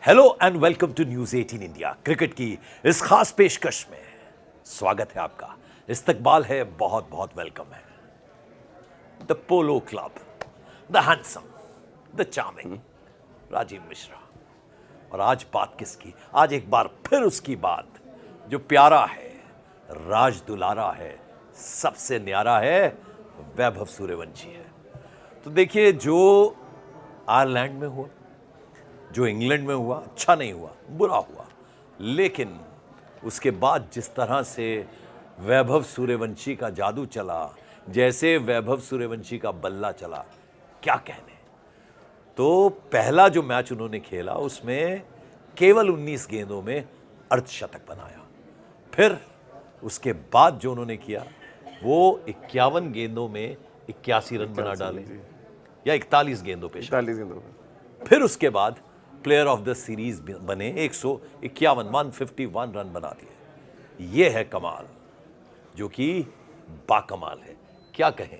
Hello and welcome to news 18 India. Cricket की इस खास पेशकश में स्वागत है आपका। इस्तकबाल है, बहुत बहुत वेलकम है। The polo club, the handsome, the charming Rajiv Mishra. और आज बात किसकी? आज एक बार फिर उसकी बात जो प्यारा है, राज दुलारा है, सबसे न्यारा है, वैभव सूर्यवंशी है। तो देखिए, जो आयरलैंड में हुआ, जो इंग्लैंड में हुआ, अच्छा नहीं हुआ, बुरा हुआ, लेकिन उसके बाद जिस तरह से वैभव सूर्यवंशी का जादू चला, जैसे वैभव सूर्यवंशी का बल्ला चला, क्या कहने। तो पहला जो मैच उन्होंने खेला उसमें केवल 19 गेंदों में अर्धशतक बनाया। फिर उसके बाद जो उन्होंने किया वो 51 गेंदों में 81 रन बना डाले, या 41 गेंदों पे, 41 गेंदों पे। फिर उसके बाद प्लेयर ऑफ द सीरीज बने, 151 रन बना दिए। ये है कमाल, जो कि बाकमाल है। क्या कहें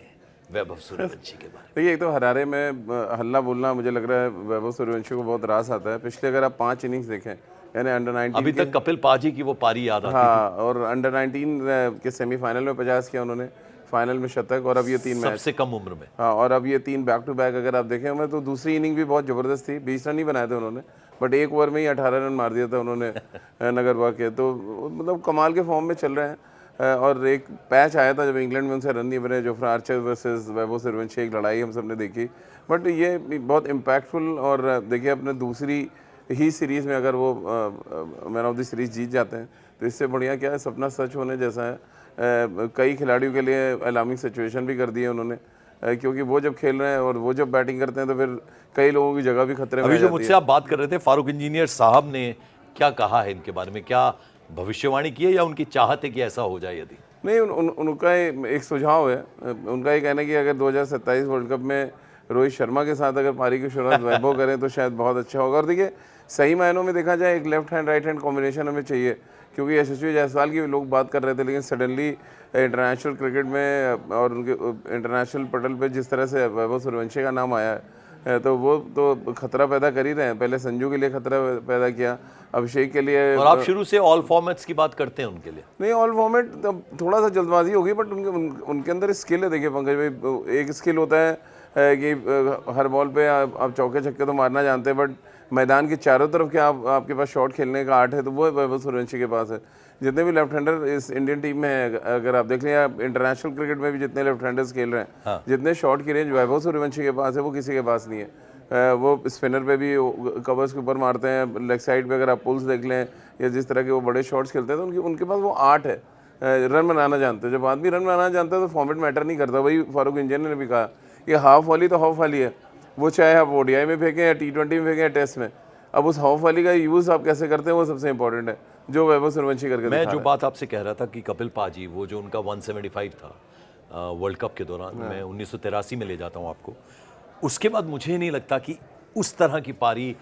वैभव सूर्यवंशी के बारे में? देखिए, एक तो हरारे में हल्ला बोलना मुझे लग रहा है वैभव सूर्यवंशी को बहुत रास आता है। पिछले अगर आप 5 इनिंग्स देखें, यानी अंडर 19 अभी तक कपिल पाजी की वो पारी याद आती हाँ, और अंडर 19 के सेमीफाइनल में 50 किया उन्होंने, फाइनल में शतक, और अब ये 3 मैच सबसे कम उम्र में। हाँ, और अब ये 3 बैक टू बैक अगर आप देखें मैं, तो दूसरी इनिंग भी बहुत ज़बरदस्त थी। 20 रन ही बनाए थे उन्होंने, बट एक ओवर में ही 18 रन मार दिया था उन्होंने नगरवा के। तो मतलब कमाल के फॉर्म में चल रहे हैं। और एक पैच आया था जब इंग्लैंड में उनसे रन नहीं बने, Jofra Archer versus Vaibhav Suryavanshi, एक लड़ाई हम सब ने देखी। बट ये बहुत इम्पैक्टफुल, और देखिए अपने दूसरी ही सीरीज़ में अगर वो मैन ऑफ द सीरीज़ जीत जाते हैं तो इससे बढ़िया क्या है, सपना सच होने जैसा है। कई खिलाड़ियों के लिए अलार्मिंग सिचुएशन भी कर दी है उन्होंने, क्योंकि वो जब खेल रहे हैं और वो जब बैटिंग करते हैं तो फिर कई लोगों की जगह भी खतरे में आ अभी जो जाती मुझसे है। आप बात कर रहे थे, फारूक इंजीनियर साहब ने क्या कहा है इनके बारे में? क्या भविष्यवाणी की है या उनकी चाहत है कि ऐसा हो जाए? यदि नहीं, उनका एक सुझाव है। उनका ये कहना है कि अगर 2027 वर्ल्ड कप में रोहित शर्मा के साथ अगर पारी की शुरुआत वैभव करें तो शायद बहुत अच्छा होगा। और देखिए, सही मायनों में देखा जाए एक left hand right hand combination हमें चाहिए, क्योंकि यशस्वी जायसवाल की लोग बात कर रहे थे, लेकिन सडनली इंटरनेशनल क्रिकेट में और उनके इंटरनेशनल पटल पे जिस तरह से वैभव सूर्यवंशी का नाम आया है, तो वो तो खतरा पैदा कर ही रहे हैं। पहले संजू के लिए खतरा पैदा किया, अभिषेक के लिए। और आप शुरू से ऑल फॉर्मेट्स की बात करते हैं उनके लिए? नहीं, ऑल फॉर्मेट थोड़ा सा जल्दबाजी होगी, बट उनके अंदर स्किल है। देखिए पंकज भाई, एक स्किल होता है कि हर बॉल पे आप चौके छक्के तो मारना जानते हैं, बट मैदान के चारों तरफ के आपके पास शॉट खेलने का आर्ट है, तो वो वैभव सूर्यवंशी के पास है। जितने भी लेफ्ट हैंडर इस इंडियन टीम में है, अगर आप देख लें, आप इंटरनेशनल क्रिकेट में भी जितने लेफ्ट हैंडर्स खेल रहे हैं, हाँ। जितने शॉट की रेंज वैभव सूर्यवंशी के पास है वो किसी के पास नहीं है। वो स्पिनर पे भी कवर्स के ऊपर मारते हैं, लेग साइड पे अगर आप पुल्स देख लें, या जिस तरह के वो बड़े शॉट्स खेलते हैं, तो उनके पास वो आर्ट है। रन बनाना जानते हैं। जब आदमी रन बनाना जानता है तो फॉर्मेट मैटर नहीं करता। वही फारूक इंजीनियर ने भी कहा कि हाफ वाली तो हाफ वाली है, वो चाहे आप ओडीआई में फेंकें या T20 में फेंकें या टेस्ट में, अब उस हाफ वाली का यूज़ आप कैसे करते हैं वो सबसे इंपॉर्टेंट है, जो वैभव सूर्यवंशी करके मैं जो बात आपसे कह रहा था कि कपिल पाजी, वो जो उनका 175 था वर्ल्ड कप के दौरान, मैं 1983 में ले जाता हूँ आपको। उसके बाद मुझे नहीं लगता कि उस तरह की पारी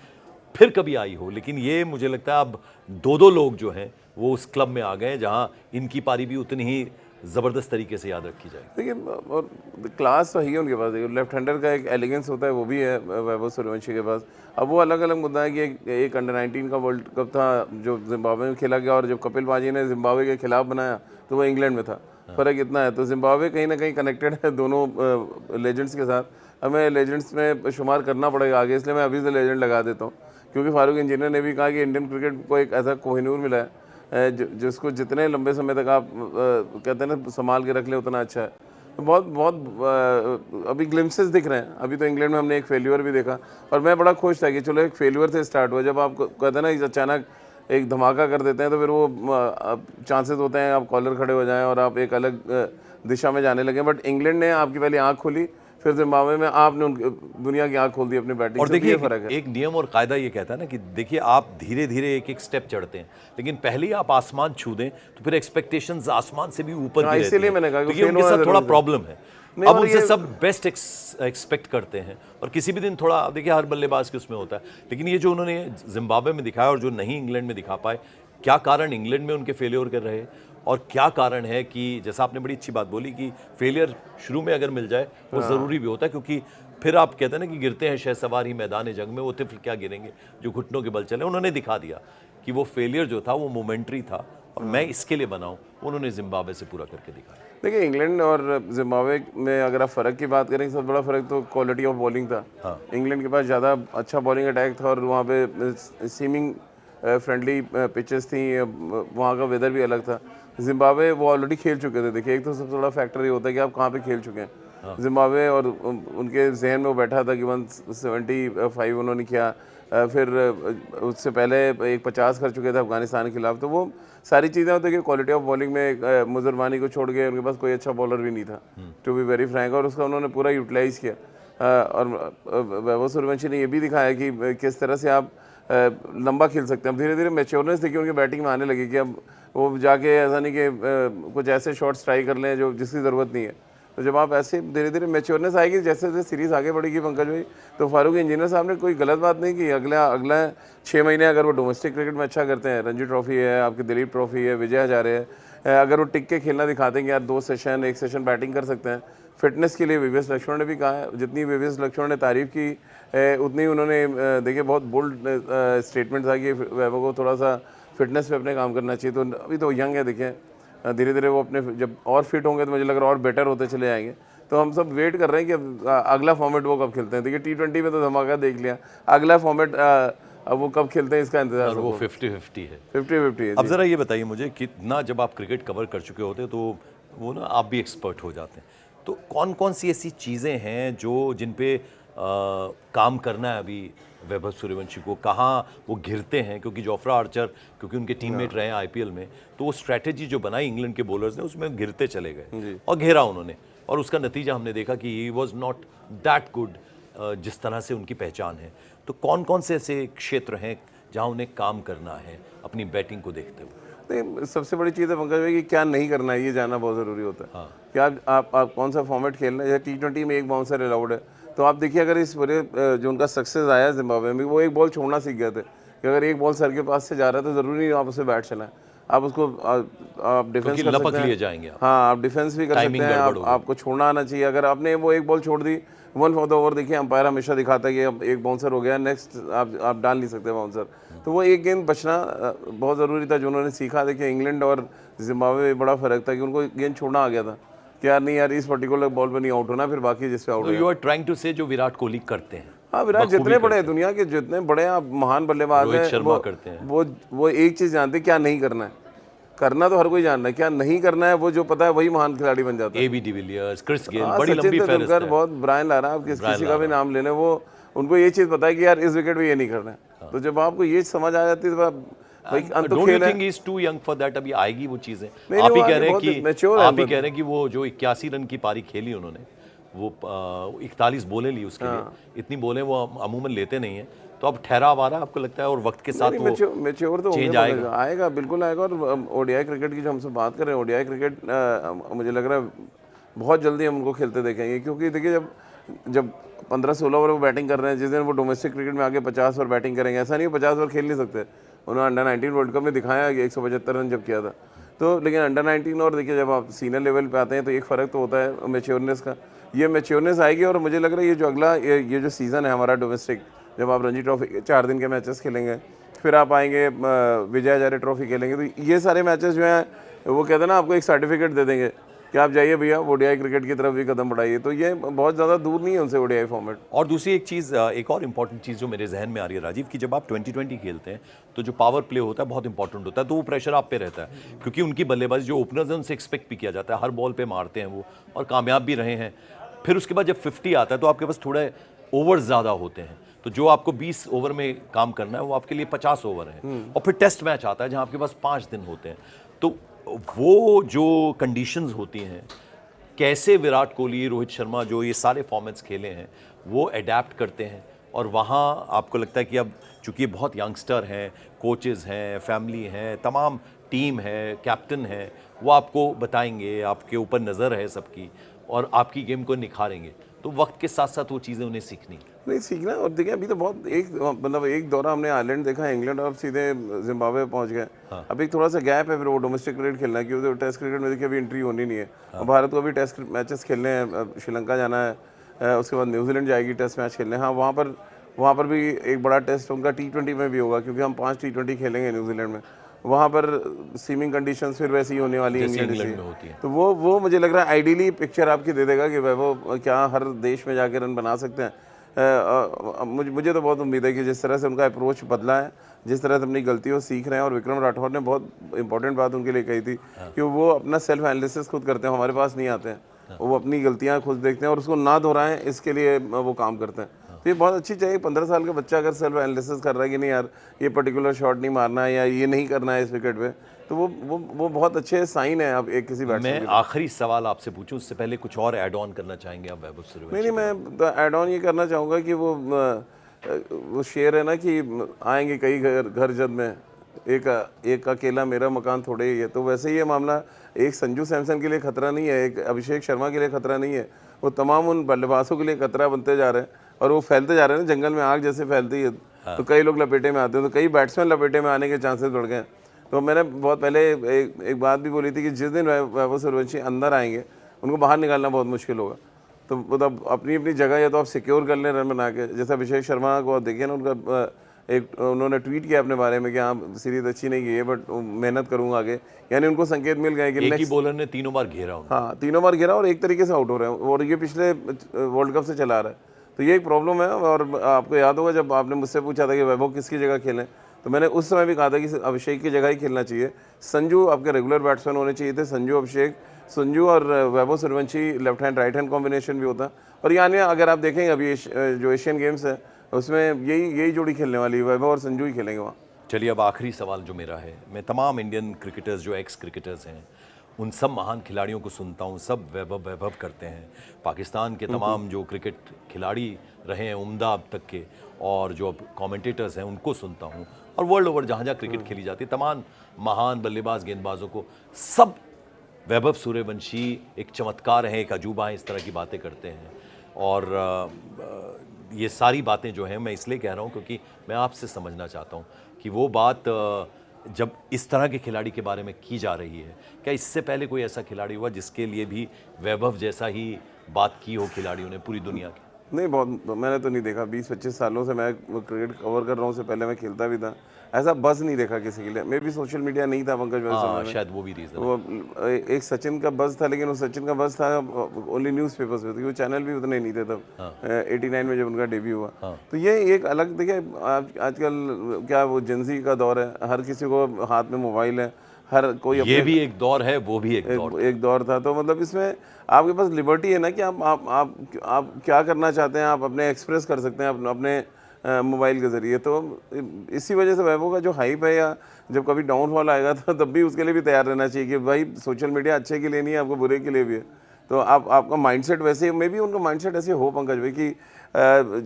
फिर कभी आई हो, लेकिन ये मुझे लगता है अब 2-2 लोग जो हैं वो उस क्लब में आ गए जहाँ इनकी पारी भी उतनी ही ज़बरदस्त तरीके से याद रखी जाए। देखिए, और क्लास तो है उनके पास। देखिए, लेफ्ट हैंडर का एक एलिगेंस होता है, वो भी है वैभव सूर्यवंशी के पास। अब वो अलग अलग मुद्दा है कि एक अंडर 19 का वर्ल्ड कप था जो जिम्बाब्वे में खेला गया, और जब कपिल पाजी ने जिम्बाब्वे के खिलाफ बनाया तो वो इंग्लैंड में था। फ़र्क इतना है। तो जिम्बाब्वे कहीं ना कहीं कनेक्टेड है दोनों लेजेंड्स के साथ। हमें लेजेंड्स में शुमार करना पड़ेगा आगे, इसलिए मैं अभी से लेजेंड लगा देता हूँ, क्योंकि फारूक इंजीनियर ने भी कहा कि इंडियन क्रिकेट को एक ऐसा कोहिनूर मिला है जिसको जितने लंबे समय तक आप कहते हैं ना संभाल के रख ले, उतना अच्छा है। तो बहुत बहुत अभी ग्लिम्सेस दिख रहे हैं। अभी तो इंग्लैंड में हमने एक फेल्यूर भी देखा, और मैं बड़ा खुश था कि चलो एक फेल्यूर से स्टार्ट हुआ। जब आप कहते हैं ना अचानक एक धमाका कर देते हैं, तो फिर वो चांसेस होते हैं आप कॉलर खड़े हो जाएं और आप एक अलग दिशा में जाने लगे। बट इंग्लैंड ने आपकी पहले आँख खोली, फिर जिम्बाब्वे में आपने दुनिया की आंख खोल दी अपनी बैटिंग। और देखिए, फर्क है। एक नियम और कायदा ये कहता है ना कि देखिए, आप धीरे धीरे एक एक स्टेप चढ़ते हैं, लेकिन पहले ही आप आसमान छू दें तो फिर एक्सपेक्टेशंस आसमान से भी ऊपर की रहती हैं। इसीलिए मैंने कहा कि तो ये उनके साथ थोड़ा प्रॉब्लम है। अब उनसे सब बेस्ट एक्सपेक्ट करते हैं, और किसी भी दिन थोड़ा, देखिए हर बल्लेबाज के उसमें होता है, लेकिन ये जो उन्होंने जिम्बाब्वे में दिखाया और जो नहीं इंग्लैंड में दिखा पाए, क्या कारण इंग्लैंड में उनके फेलियर कर रहे, और क्या कारण है कि जैसा आपने बड़ी अच्छी बात बोली कि फेलियर शुरू में अगर मिल जाए वो ज़रूरी भी होता है, क्योंकि फिर आप कहते हैं ना कि गिरते हैं शहसवार ही मैदान जंग में, वो तिफल क्या गिरेंगे जो घुटनों के बल चले। उन्होंने दिखा दिया कि वो फेलियर जो था वो मोमेंट्री था और मैं इसके लिए बनाऊं, उन्होंने जिम्बाब्वे से पूरा करके दिखाया। देखिए इंग्लैंड और जिम्बाब्वे में अगर आप फ़र्क की बात करें, सबसे बड़ा फ़र्क तो क्वालिटी ऑफ बॉलिंग था। इंग्लैंड के पास ज़्यादा अच्छा बॉलिंग अटैक था और वहाँ पे सीमिंग फ्रेंडली पिचेस थी, वहाँ का वेदर भी अलग था। जिम्बाब्वे वो ऑलरेडी खेल चुके थे। देखिए एक तो सबसे बड़ा फैक्टर ये होता है कि आप कहाँ पे खेल चुके हैं। जिम्बाब्वे और उनके जहन में वो बैठा था कि 175 उन्होंने किया, फिर उससे पहले एक 50 कर चुके थे अफगानिस्तान के खिलाफ। तो वो सारी चीज़ें होती है कि क्वालिटी ऑफ बॉलिंग में मुजरमानी को छोड़ के उनके पास कोई अच्छा बॉलर भी नहीं था, टू बी वेरी फ्रैंक, और उसका उन्होंने पूरा यूटिलाइज़ किया। और वैभव सूर्यवंशी ने ये भी दिखाया कि किस तरह से आप लंबा खेल सकते हैं। धीरे धीरे मैच्योरनेस देखिए उनकी बैटिंग में आने लगी कि अब वो जाके ऐसा नहीं कि कुछ ऐसे शॉट्स ट्राई कर लें जो जिसकी ज़रूरत नहीं है। तो जब आप ऐसे धीरे धीरे मैच्योरनेस आएगी, जैसे जैसे सीरीज़ आगे बढ़ेगी पंकज भाई, तो फारूक इंजीनियर साहब ने कोई गलत बात नहीं की। अगला 6 महीने अगर वो डोमेस्टिक क्रिकेट में अच्छा करते हैं, रणजी ट्रॉफी है, आपकी दिलीप ट्रॉफी है, विजय हजारे है, अगर वो टिक के खेलना दिखाते हैं कि यार 2 सेशन 1 सेशन बैटिंग कर सकते हैं। फिटनेस के लिए वीवीएस लक्ष्मण ने भी कहा है, जितनी वीवीएस लक्ष्मण ने तारीफ़ की उतनी उन्होंने देखिए बहुत बोल्ड स्टेटमेंट था कि वैभव को थोड़ा सा फिटनेस पे अपने काम करना चाहिए। तो अभी तो यंग है, देखिए धीरे धीरे वो अपने जब और फिट होंगे तो मुझे लग रहा है और बेटर होते चले जाएंगे। तो हम सब वेट कर रहे हैं कि अगला फॉर्मेट वो कब खेलते हैं। देखिए T20 में तो धमाका देख लिया, अगला फॉर्मेट अब वो कब खेलते हैं इसका इंतजार। और वो 50-50 है। 50-50 है। अब ज़रा ये बताइए मुझे, कितना जब आप क्रिकेट कवर कर चुके होते हैं तो वो ना आप भी एक्सपर्ट हो जाते हैं, तो कौन कौन सी ऐसी चीज़ें हैं जो जिन पे काम करना है अभी वैभव सूर्यवंशी को, कहाँ वो घिरते हैं? क्योंकि जोफ्रा आर्चर क्योंकि उनके टीममेट रहे हैं आईपीएल में, तो वो स्ट्रैटेजी जो बनाई इंग्लैंड के बॉलर्स ने उसमें घिरते चले गए और घेरा उन्होंने, और उसका नतीजा हमने देखा कि he was not that good जिस तरह से उनकी पहचान है। तो कौन कौन से ऐसे क्षेत्र हैं जहाँ उन्हें काम करना है अपनी बैटिंग को देखते हुए? नहीं, सबसे बड़ी चीज़ है पंकज भाई कि क्या नहीं करना है, ये जानना बहुत ज़रूरी होता है। कि आप कौन सा फॉर्मेट खेलना है। जैसे T20 में एक बाउंसर अलाउड है, तो आप देखिए अगर इस पूरे जो उनका सक्सेस आया जिम्बाब्वे में, वो एक बॉल छोड़ना सीख गए थे कि अगर एक बॉल सर के पास से जा रहा है तो ज़रूरी नहीं आप उसे बैट चलाएं, आप उसको आप डिफेंस कर सकते हैं। लिए जाएंगे आप। हाँ, आप डिफेंस भी कर सकते हैं, आपको छोड़ना आना चाहिए। अगर आपने वो एक बॉल छोड़ दी 1 फॉर द ओवर, देखिए अंपायर हमेशा दिखाता है कि अब एक बाउंसर हो गया, नेक्स्ट आप डाल नहीं सकते बाउंसर। तो वो एक गेंद बचना बहुत ज़रूरी था जो उन्होंने सीखा। देखिए इंग्लैंड और जिम्बाब्वे में बड़ा फ़र्क था कि उनको गेंद छोड़ना आ गया था कि यार नहीं यार इस पर्टिकुलर बॉल पे नहीं आउट होना, फिर बाकी जिस पे out. You are trying to say जो विराट कोहली करते हैं। हाँ, विराट जितने बड़े दुनिया के जितने बड़े आप महान बल्लेबाज हैं, रोहित शर्मा करते हैं। वो एक चीज़ जानते हैं, क्या नहीं करना है। करना तो हर कोई जानना है, क्या नहीं करना है वो जो पता है वही महान खिलाड़ी बन जाता है। AB डिविलियर्स, क्रिस गेल, हाँ, बड़ी लंबी फहरिस्त है। बहुत ब्रायन लारा, आप किसी का भी नाम ले लें, वो उनको ये चीज़ पता है कि यार इस विकेट पे ये नहीं करना है। तो जब आपको ये समझ आ जाती है तो भाई अंत तो खेल है। Think he is too young for that? अभी आएगी वो चीजें। आप ही कह रहे हैं कि वो जो 81 रन की पारी खेली उन्होंने, वो 41 बोले ली उसके लिए। इतनी बोले वो अमूमन लेते नहीं है, तो अब ठहराव आ रहा है आपको लगता है? और वक्त के साथ वो मैच्योर तो चेंज आएगा, बिल्कुल आएगा। और ओडीआई क्रिकेट की जो हमसे बात कर रहे हैं, ओडीआई क्रिकेट मुझे लग रहा है बहुत जल्दी हम उनको खेलते देखेंगे। क्योंकि देखिए जब 15-16 ओवर वो बैटिंग कर रहे हैं, जिस दिन वो डोमेस्टिक क्रिकेट में आगे 50 ओवर बैटिंग करेंगे, ऐसा नहीं 50 ओवर खेल नहीं सकते। उन्होंने अंडर 19 वर्ल्ड कप में दिखाया कि 175 रन जब किया था। तो लेकिन अंडर 19 और देखिए जब आप सीनियर लेवल पे आते हैं तो एक फ़र्क तो होता है मैच्योरनेस का। ये मैच्योरनेस आएगी और मुझे लग रहा है ये जो अगला ये जो सीज़न है हमारा डोमेस्टिक, जब आप रणजी ट्रॉफी के 4 दिन के मैचेस खेलेंगे, फिर आप आएंगे विजय हजारे ट्रॉफी खेलेंगे, तो ये सारे मैचेस जो हैं वो कहते हैं ना आपको एक सर्टिफिकेट दे देंगे कि आप जाइए भैया ओडीआई क्रिकेट की तरफ भी कदम बढ़ाइए। तो ये बहुत ज़्यादा दूर नहीं है उनसे ओडीआई फॉर्मेट। और दूसरी एक चीज़, एक और इम्पॉर्टेंट चीज़ जो मेरे जहन में आ रही है राजीव, कि जब आप 2020 खेलते हैं तो जो पावर प्ले होता है बहुत इंपॉर्टेंट होता है, तो वो प्रेशर आप पे रहता है क्योंकि उनकी बल्लेबाजी जो ओपनर्स हैं उनसे एक्सपेक्ट भी किया जाता है, हर बॉल पे मारते हैं वो और कामयाब भी रहे हैं। फिर उसके बाद जब 50 आता है तो आपके पास थोड़े ओवर ज़्यादा होते हैं, तो जो आपको 20 ओवर में काम करना है वो आपके लिए 50 ओवर है। और फिर टेस्ट मैच आता है जहाँ आपके पास 5 दिन होते हैं, तो वो जो कंडीशंस होती हैं, कैसे विराट कोहली, रोहित शर्मा जो ये सारे फॉर्मेट्स खेले हैं वो अडेप्ट करते हैं। और वहाँ आपको लगता है कि अब चूँकि बहुत यंगस्टर हैं, कोचेज़ हैं, फैमिली हैं, तमाम टीम है, कैप्टन है, वो आपको बताएंगे, आपके ऊपर नज़र है सबकी और आपकी गेम को निखारेंगे, तो वक्त के साथ साथ वो चीज़ें उन्हें नहीं सीखना। और देखिए अभी तो बहुत एक दौरा हमने आयरलैंड देखा, इंग्लैंड, और सीधे जिम्बाब्वे पहुंच गए। अब एक थोड़ा सा गैप है, फिर वो डोमेस्टिक क्रिकेट खेलना है क्योंकि टेस्ट क्रिकेट में देखिए अभी एंट्री होनी नहीं है। और भारत को अभी टेस्ट मैचेस खेलने हैं, श्रीलंका जाना है, उसके बाद न्यूजीलैंड जाएगी टेस्ट मैच खेलने। हाँ, वहाँ पर भी एक बड़ा टेस्ट उनका T20 में भी होगा, क्योंकि हम 5 T20 खेलेंगे न्यूजीलैंड में। वहाँ पर सीमिंग कंडीशंस फिर वैसी ही होने वाली है इंग्लैंड में होती से। है। तो वो मुझे लग रहा है आइडियली पिक्चर आपकी दे देगा कि वैभव क्या हर देश में जाके रन बना सकते हैं। मुझे तो बहुत उम्मीद है कि जिस तरह से उनका अप्रोच बदला है, जिस तरह से अपनी गलतियों से सीख रहे हैं। और विक्रम राठौर ने बहुत इंपॉर्टेंट बात उनके लिए कही थी कि वो अपना सेल्फ एनालिसिस खुद करते हैं, हमारे पास नहीं आते हैं। वो अपनी गलतियां खुद देखते हैं और उसको ना दोहराएं, इसके लिए वो काम करते हैं। तो ये बहुत अच्छी चाहिए। 15 साल का बच्चा अगर सेल्फ एनालिसिस कर रहा है कि नहीं यार ये पर्टिकुलर शॉट नहीं मारना है या ये नहीं करना है इस विकेट पे, तो वो बहुत अच्छे साइन है अब एक किसी बैट्समैन मैं आखिरी सवाल आपसे पूछूं, उससे पहले कुछ और ऐड ऑन करना चाहेंगे आप वैभव सूर्यवंशी? नहीं, मैं तो ऐड ऑन ये करना चाहूँगा कि वो शेर है ना कि आएंगे कई घर जद में, एक अकेला मेरा मकान थोड़े ही है। तो वैसे ही ये मामला एक संजू सैमसन के लिए खतरा नहीं है, एक अभिषेक शर्मा के लिए खतरा नहीं है, वो तमाम उन बल्लेबाजों के लिए खतरा बनते जा रहे हैं। और वो फैलते जा रहे हैं ना, जंगल में आग जैसे फैलती है। तो कई लोग लपेटे में आते हैं, तो कई बैट्समैन लपेटे में आने के चांसेस बढ़ गए हैं। तो मैंने बहुत पहले एक बात भी बोली थी कि जिस दिन वैभव सूर्यवंशी अंदर आएंगे, उनको बाहर निकालना बहुत मुश्किल होगा। तो मतलब अपनी अपनी जगह या तो आप सिक्योर कर लें रन बना के। जैसे अभिषेक शर्मा को आप देखिए ना, उनका एक उन्होंने ट्वीट किया अपने बारे में कि हाँ सीरीज अच्छी नहीं गई है बट मेहनत करूंगा आगे। यानी उनको संकेत मिल गए कि एक ही बॉलर ने तीनों बार घेरा उन्हें। हाँ, तीनों बार गिरा और एक तरीके से आउट हो रहे हैं, और ये पिछले वर्ल्ड कप से चला रहा है। तो ये एक प्रॉब्लम है। और आपको याद होगा जब आपने मुझसे पूछा था कि वैभव किसकी जगह खेलें, तो मैंने उस समय भी कहा था कि अभिषेक की जगह ही खेलना चाहिए। संजू आपके रेगुलर बैट्समैन होने चाहिए थे, संजू अभिषेक, संजू और Vaibhav Suryavanshi left hand right hand combination भी होता। और यानी अगर आप देखेंगे अभी जो एशियन गेम्स है उसमें यही जोड़ी खेलने वाली है, वैभव और संजू ही खेलेंगे वहाँ। चलिए अब आखिरी सवाल जो मेरा है, मैं तमाम इंडियन क्रिकेटर्स जो एक्स क्रिकेटर्स हैं उन सब महान खिलाड़ियों को सुनता हूँ, सब वैभव वैभव करते हैं। पाकिस्तान के तमाम जो क्रिकेट खिलाड़ी रहे हैं उम्दा अब तक के, और जो अब कमेंटेटर्स हैं उनको सुनता हूँ, और वर्ल्ड ओवर जहाँ जहाँ क्रिकेट खेली जाती है तमाम महान बल्लेबाज गेंदबाजों को, सब वैभव सूर्यवंशी एक चमत्कार हैं, एक अजूबा है, इस तरह की बातें करते हैं। और ये सारी बातें जो हैं मैं इसलिए कह रहा हूँ क्योंकि मैं आपसे समझना चाहता हूँ कि वो बात जब इस तरह के खिलाड़ी के बारे में की जा रही है, क्या इससे पहले कोई ऐसा खिलाड़ी हुआ जिसके लिए भी वैभव जैसा ही बात की हो खिलाड़ियों ने पूरी दुनिया की? नहीं, बहुत मैंने तो नहीं देखा। 20-25 सालों से मैं क्रिकेट कवर कर रहा हूँ, उससे पहले मैं खेलता भी था। ऐसा बज़ नहीं देखा किसी के लिए। मे भी सोशल मीडिया नहीं था पंकज वैसे समय में, शायद वो भी रीज़न। वो एक सचिन का बज़ था, लेकिन वो सचिन का बज़ था ओनली न्यूज़पेपर्स पे, क्योंकि वो चैनल भी उतने नहीं थे तब। 89 में जब उनका डेब्यू हुआ। तो ये एक अलग, देखिए आजकल क्या वो जेंजी का दौर है, हर किसी को हाथ में मोबाइल है, हर कोई ये भी एक दौर है, वो भी एक दौर था। तो मतलब इसमें आपके पास लिबर्टी है ना कि आप क्या करना चाहते हैं, आप अपने एक्सप्रेस कर सकते हैं अपने मोबाइल के ज़रिए। तो इसी वजह से वैभव का जो हाइप है, या जब कभी डाउनफॉल आएगा तो तब भी उसके लिए भी तैयार रहना चाहिए कि भाई सोशल मीडिया अच्छे के लिए नहीं है, आपको बुरे के लिए भी है। तो आपका माइंडसेट वैसे, मे भी उनका माइंडसेट ऐसे हो पंकज भाई कि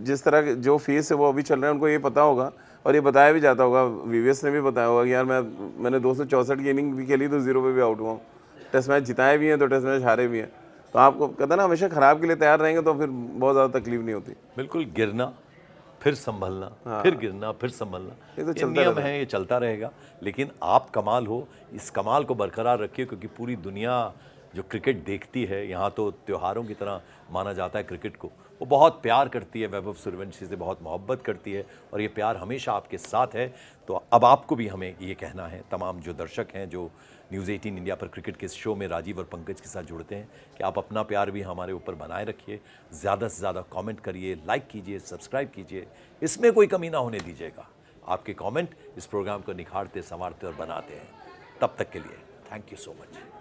जिस तरह जो फेस है वो अभी चल रहे हैं, उनको ये पता होगा और ये बताया भी जाता होगा। वीवीएस ने भी बताया होगा कि यार मैंने 264 की इनिंग भी खेली तो 0 पे भी आउट हुआ हूँ। टेस्ट मैच जिताए भी हैं तो टेस्ट मैच हारे भी हैं। तो आपको कहता ना, हमेशा ख़राब के लिए तैयार रहेंगे तो फिर बहुत ज़्यादा तकलीफ नहीं होती। बिल्कुल, गिरना फिर संभलना, फिर गिरना फिर संभलना, ये तो ये नियम है, ये चलता रहेगा। लेकिन आप कमाल हो, इस कमाल को बरकरार रखिए, क्योंकि पूरी दुनिया जो क्रिकेट देखती है, यहाँ तो त्योहारों की तरह माना जाता है क्रिकेट को, वो बहुत प्यार करती है, वैभव सूर्यवंशी से बहुत मोहब्बत करती है, और ये प्यार हमेशा आपके साथ है। तो अब आपको भी हमें ये कहना है, तमाम जो दर्शक हैं जो न्यूज़ 18 इंडिया पर क्रिकेट के शो में राजीव और पंकज के साथ जुड़ते हैं, कि आप अपना प्यार भी हमारे ऊपर बनाए रखिए, ज़्यादा से ज़्यादा कमेंट करिए, लाइक कीजिए, सब्सक्राइब कीजिए, इसमें कोई कमी ना होने दीजिएगा। आपके कमेंट इस प्रोग्राम को निखारते, संवारते और बनाते हैं। तब तक के लिए थैंक यू सो मच।